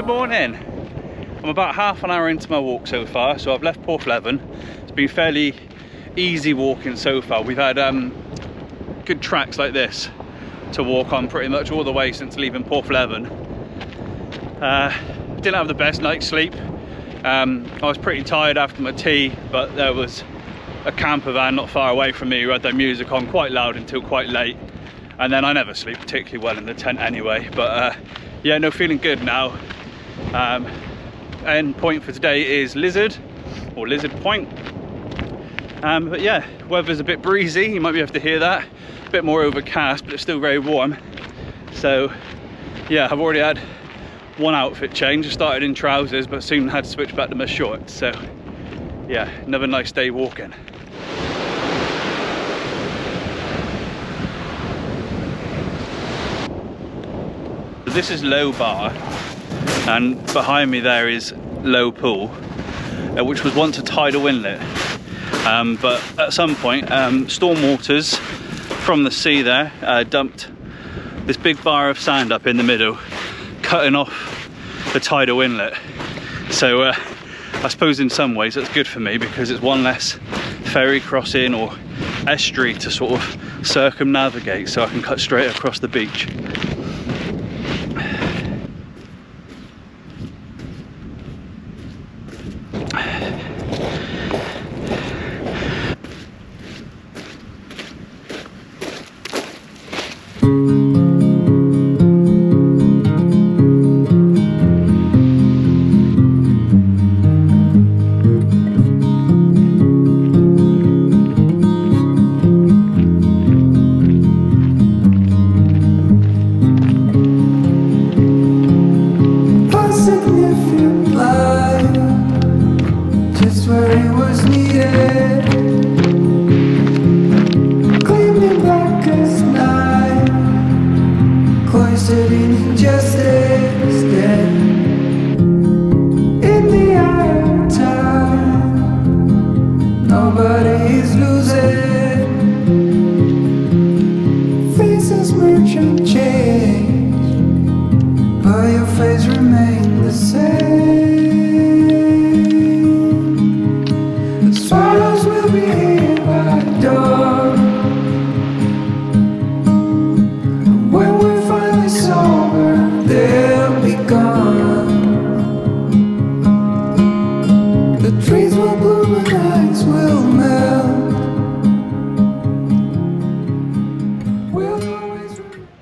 Good morning. I'm about half an hour into my walk so far, so I've left Porthleven. It's been fairly easy walking so far. We've had good tracks like this to walk on pretty much all the way since leaving Porthleven. Didn't have the best night's sleep. I was pretty tired after my tea, but there was a camper van not far away from me who had their music on quite loud until quite late, and then I never sleep particularly well in the tent anyway. But yeah, no, feeling good now. End point for today is Lizard, or Lizard Point. But yeah, weather's a bit breezy, you might be able to hear that. A bit more overcast, but it's still very warm. So yeah, I've already had one outfit change. I started in trousers, but soon had to switch back to my shorts. So yeah, another nice day walking. This is Low Bar, and behind me there is Low Pool, which was once a tidal inlet, but at some point storm waters from the sea there dumped this big bar of sand up in the middle, cutting off the tidal inlet. So I suppose in some ways that's good for me, because it's one less ferry crossing or estuary to sort of circumnavigate, so I can cut straight across the beach.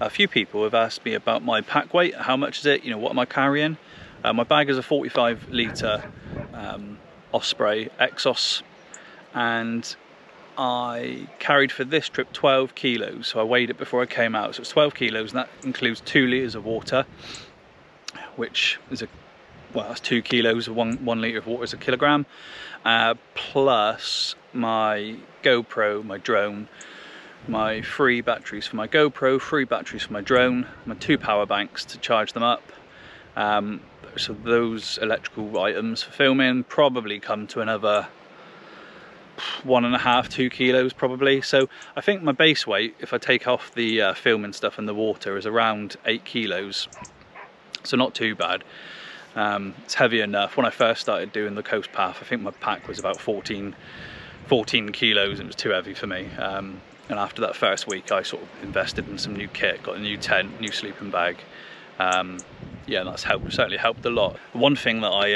A few people have asked me about my pack weight. How much is it? You know, what am I carrying? My bag is a 45 litre Osprey Exos, and I carried for this trip 12 kilos. So I weighed it before I came out. So it's 12 kilos, and that includes 2 litres of water, which is that's 2 kilos of one litre of water is a kilogram, plus my GoPro, my drone, my 3 batteries for my GoPro, 3 batteries for my drone, my 2 power banks to charge them up. So those electrical items for filming probably come to another 1.5 to 2 kilos probably. So I think my base weight, if I take off the filming stuff and the water, is around 8 kilos. So not too bad. It's heavy enough. When I first started doing the coast path, I think my pack was about 14 kilos. It was too heavy for me. And after that first week, I sort of invested in some new kit, got a new tent, new sleeping bag. Yeah, that's certainly helped a lot. One thing that I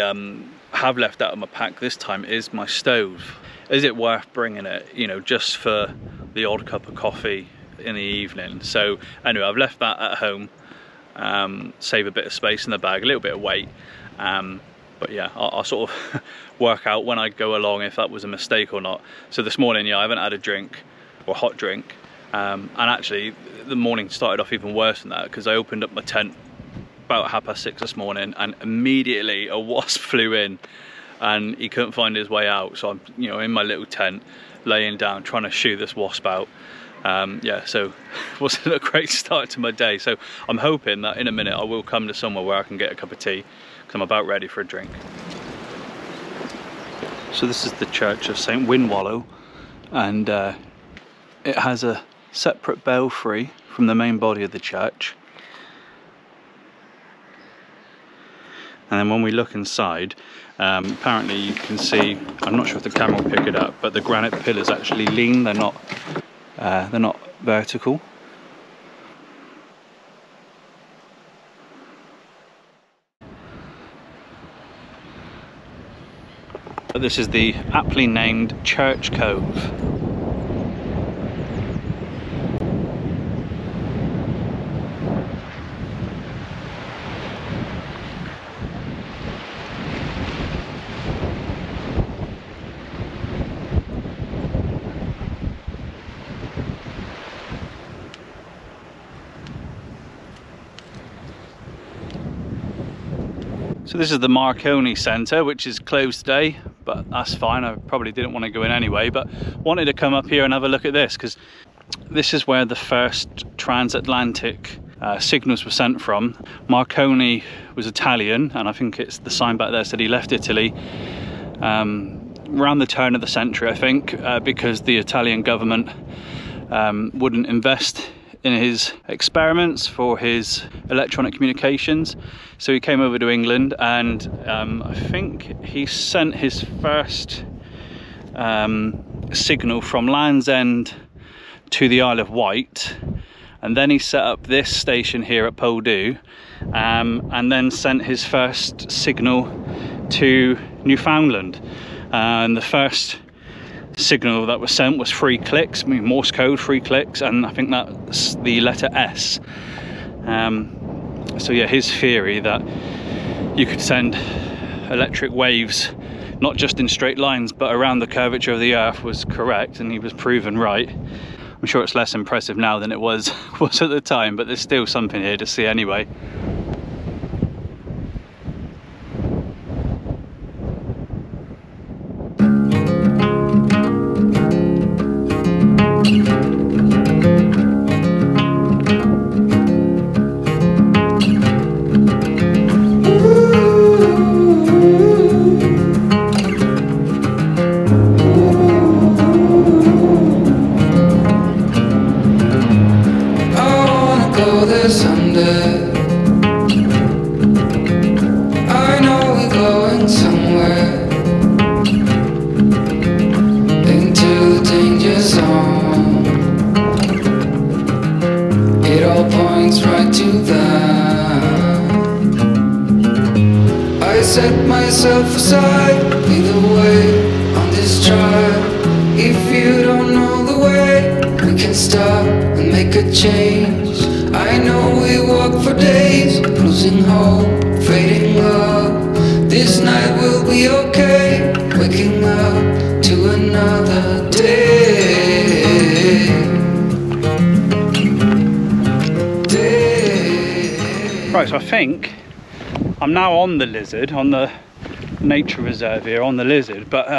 have left out of my pack this time is my stove. Is it worth bringing it, you know, just for the odd cup of coffee in the evening? So anyway, I've left that at home, save a bit of space in the bag, a little bit of weight. But yeah, I'll sort of work out when I go along if that was a mistake or not. So this morning, yeah, I haven't had a drink or hot drink, and actually the morning started off even worse than that, because I opened up my tent about 6:30 this morning, and immediately a wasp flew in, and he couldn't find his way out. So I'm, you know, in my little tent, laying down, trying to shoo this wasp out. Yeah, so it wasn't a great start to my day. So I'm hoping that in a minute I will come to somewhere where I can get a cup of tea, because I'm about ready for a drink. So this is the church of St. Wynwallow, and it has a separate belfry from the main body of the church. And then when we look inside, apparently you can see, I'm not sure if the camera will pick it up, but the granite pillars actually lean, they're not vertical. This is the aptly named Church Cove. So this is the Marconi Centre, which is closed today, but that's fine. I probably didn't want to go in anyway, but wanted to come up here and have a look at this, because this is where the first transatlantic signals were sent from. Marconi was Italian, and I think it's the sign back there said he left Italy around the turn of the century, I think, because the Italian government wouldn't invest in his experiments for his electronic communications. So he came over to England, and I think he sent his first signal from Land's End to the Isle of Wight, and then he set up this station here at Poldhu, and then sent his first signal to Newfoundland. And the first signal that was sent was 3 clicks, I mean Morse code, 3 clicks, and I think that's the letter S. So yeah, his theory that you could send electric waves not just in straight lines but around the curvature of the earth was correct, and he was proven right. I'm sure it's less impressive now than it was at the time, but there's still something here to see anyway. Set myself aside, lead the way on this drive. If you don't know the way, we can stop and make a change. I know we walk for days, losing hope, fading love. This night will be okay, waking up to another day. Right, so I think I'm now on the Lizard, on the nature reserve here, on the Lizard, but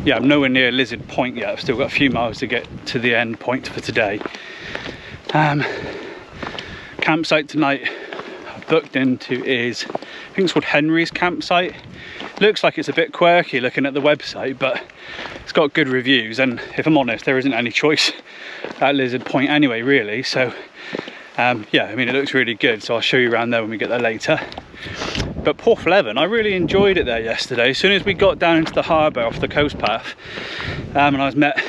yeah, I'm nowhere near Lizard Point yet. I've still got a few miles to get to the end point for today. Campsite tonight I've booked into is, I think it's called Henry's campsite. Looks like it's a bit quirky looking at the website, but it's got good reviews, and if I'm honest, there isn't any choice at Lizard Point anyway, really. So yeah, I mean, it looks really good, so I'll show you around there when we get there later. But Porthleven, I really enjoyed it there yesterday. As soon as we got down into the harbour off the coast path, and I was met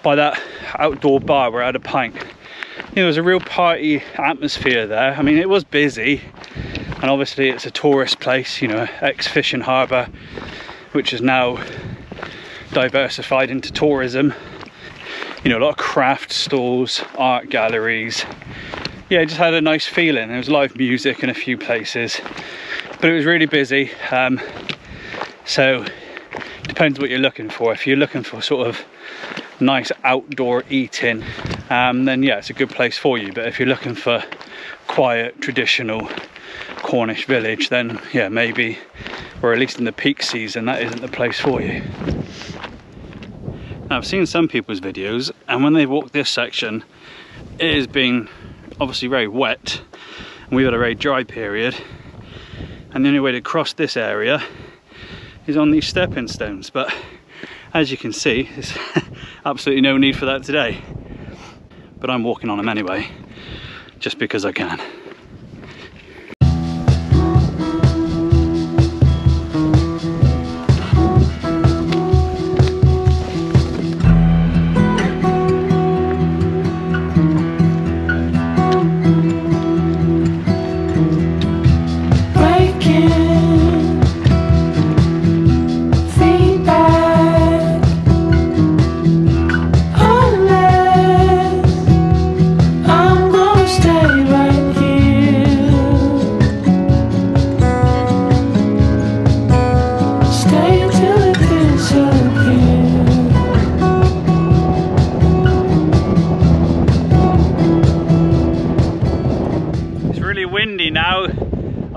by that outdoor bar where I had a pint, you know, there was a real party atmosphere there. I mean, it was busy, and obviously it's a tourist place, you know, ex-fishing harbour, which is now diversified into tourism. You know, a lot of craft stalls, art galleries. Yeah, it just had a nice feeling. There was live music in a few places, but it was really busy. So depends what you're looking for. If you're looking for sort of nice outdoor eating, then yeah, it's a good place for you. But if you're looking for quiet, traditional Cornish village, then yeah, maybe, or at least in the peak season, that isn't the place for you. Now, I've seen some people's videos, and when they walk this section, it has been obviously very wet, and we've had a very dry period, and the only way to cross this area is on these stepping stones. But as you can see, there's absolutely no need for that today, but I'm walking on them anyway, just because I can.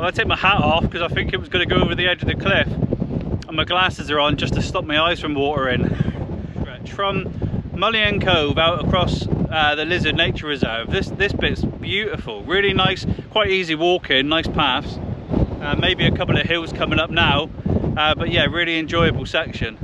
Well, I take my hat off because I think it was going to go over the edge of the cliff, and my glasses are on just to stop my eyes from watering. From Kynance Cove out across the Lizard Nature Reserve, this bit's beautiful, really nice, quite easy walking, nice paths, maybe a couple of hills coming up now, but yeah, really enjoyable section.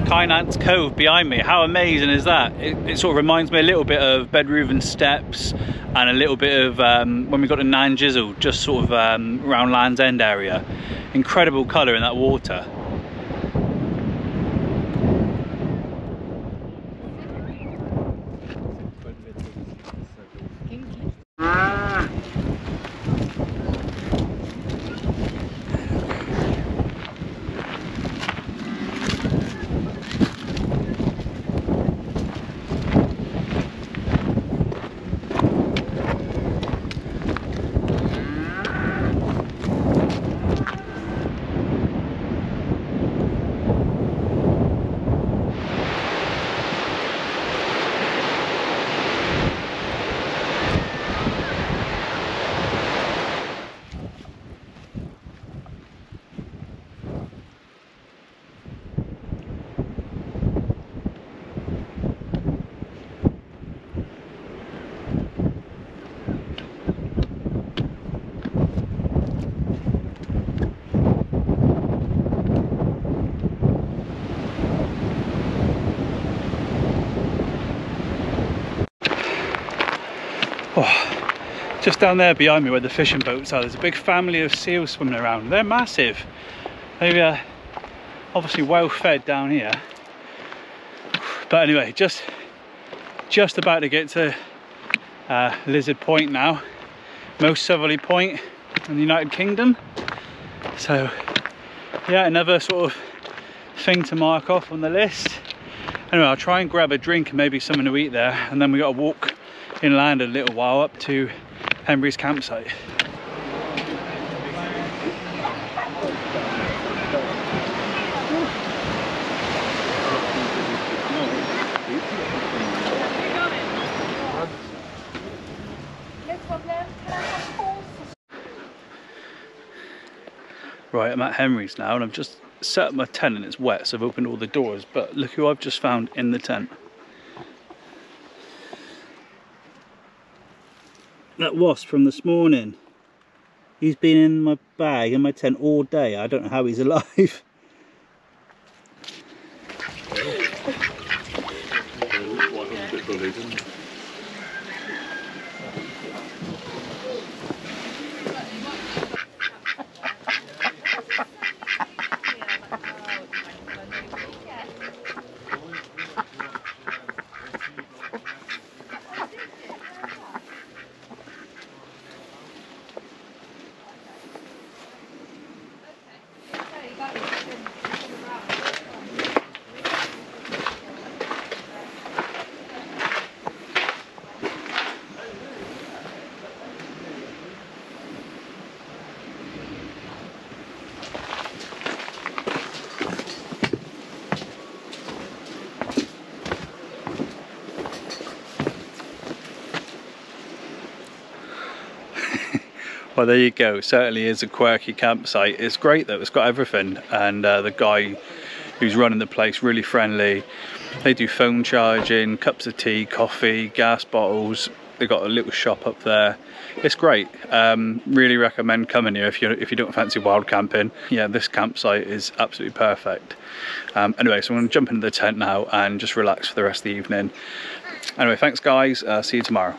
Kynance Cove behind me. How amazing is that? It sort of reminds me a little bit of Bedroven Steps and a little bit of when we got to Nan Jizzle, just sort of around Land's End area. Incredible colour in that water. Oh, just down there behind me where the fishing boats are, there's a big family of seals swimming around. They're massive. They're obviously well fed down here. But anyway, just about to get to Lizard Point now, most southerly point in the United Kingdom. So yeah, another sort of thing to mark off on the list. Anyway, I'll try and grab a drink and maybe something to eat there, and then we got to walk inland a little while up to Henry's campsite. Right, I'm at Henry's now, and I've just set up my tent and it's wet, so I've opened all the doors, but look who I've just found in the tent. That wasp from this morning. He's been in my bag, in my tent all day. I don't know how he's alive. Well, there you go. Certainly is a quirky campsite. It's great though, it's got everything, and the guy who's running the place really friendly. They do phone charging, cups of tea, coffee, gas bottles. They've got a little shop up there. It's great. Really recommend coming here if you don't fancy wild camping. Yeah, this campsite is absolutely perfect. Anyway, so I'm going to jump into the tent now and just relax for the rest of the evening. Anyway, thanks guys. See you tomorrow.